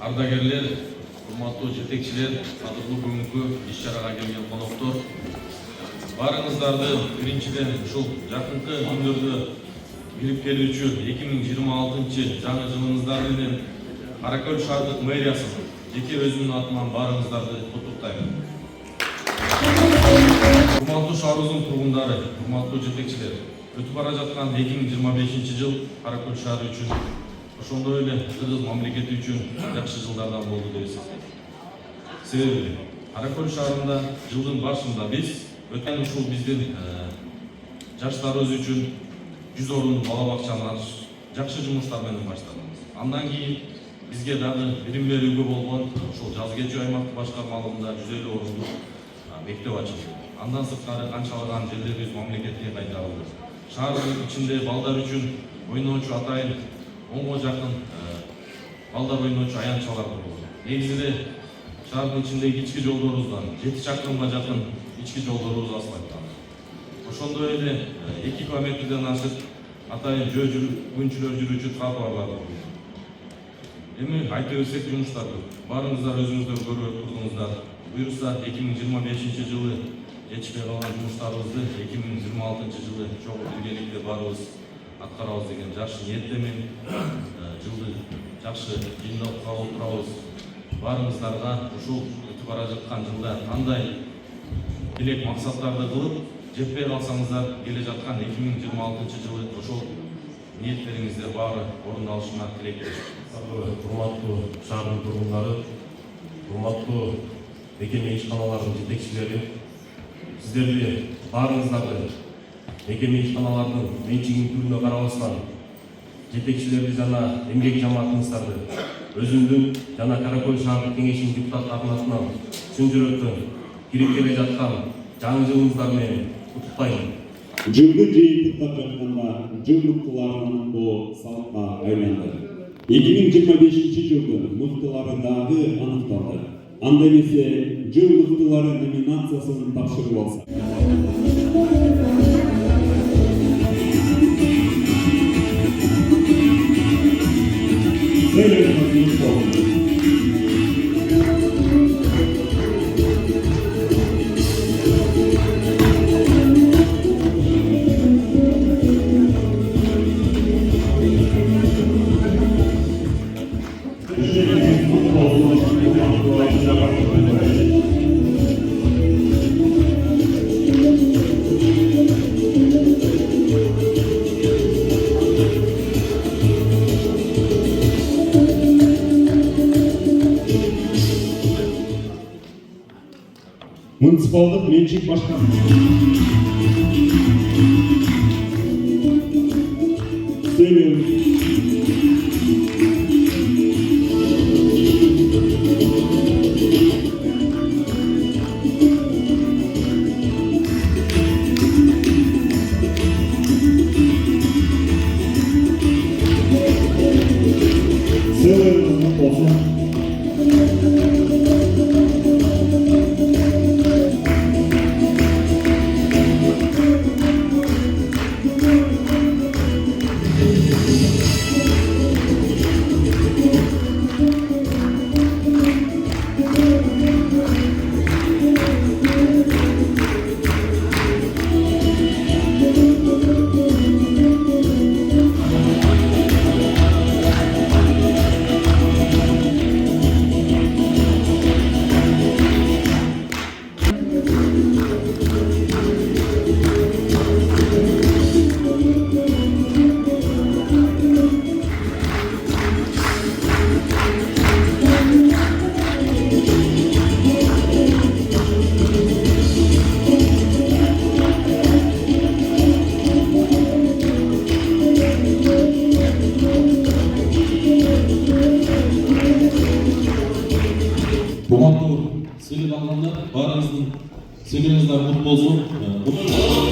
ардагерлер, урматтуу жетекчилер, кадырлуу бүгүнкү иш-чарага келген коноктор, баарыңыздарды биринчиден ушул жакынкы күндөрдө кирип келүүчү 2026 жаңы жылыңыздар менен Каракөл шаардык мэриясынын жеке өзүмдүн атыман баарыңыздарды куттуктайм. Урматтуу шаарыбыздын тургундары, урматтуу жетекчилер, өтүп бара жаткан 2025 жыл Каракөл шаары үчүн ошондой эле Кыргыз мамлекети үчүн жакшы жылдардан болду деп эсептейм. Себеби Каракөл шаарында жылдын башында биз өткөн ушул биздин жаштарыбыз үчүн 100 орунду бала бакчаны жакшы жумуштар менен баштадык. Андан кийин бизге дагы билимдер үйгө болгон ушул жаз кечүү аймактык башкармалыгында 150 орунду мектеп ачылды. Андан сырткары канчалаган жерлерибиз мамлекетке кайтарылды. Шаардын ичинде балдар үчүн ойноочу атайын 10га жакын балдар ойноочу аянтчалар курулду. Негизи эле шаардын ичиндеги ички жолдорубуздан 7 чакырымга жакын ички жолдорубуз асфальтталды. Ошондой эле 2 километрден ашык атайын жөө жүргүнчүлөр жүрүүчү тротуарлар курулду. Эми айта берсек жумуштар көп. Баарыңыздар өзүңүздөр көрүп турдуңуздар. Буюрса 2025 жылы жетишпей калган жумуштарыбызды 2026 жылы чогуу биргеликте баарыбыз аткарабыз деген жакшы ниетте мен жылды жакшы жыйынтыкка отурабыз. Баарыңыздарга ушул өтүп бара жаткан жылда кандай тилек максаттарды кылып жетпей калсаңыздар келе жаткан 2026 жылы ошол ниеттериңиздер баары орундалышына тилектешпиз. Урматтуу шаардын тургундары, урматтуу мекеме ишканалардын жетекчилери, сиздерди баарыңыздарды мекеме ишканалардын менчигинин түрүнө карабастан жетекчилерди жана эмгек жамаатыңыздарды өзүмдүн жана Каракөл шаардык кеңешинин депутаттарынын атынан чын жүрөктөн кирип келе жаткан жаңы жылыңыздар менен куттуктайм. Жылды жыйынтыктап жатканда жыл мыктыларынын бул салыкка айланды. 2025 жылдын мыктылары дагы аныкталды. Анда эмесе жыл мыктылары номинациясын тапшырып алса. Муниципалдык менчик башкармасы Сыйлық алғандар, барыңыздың сыйлығыңыздар құтты болсын.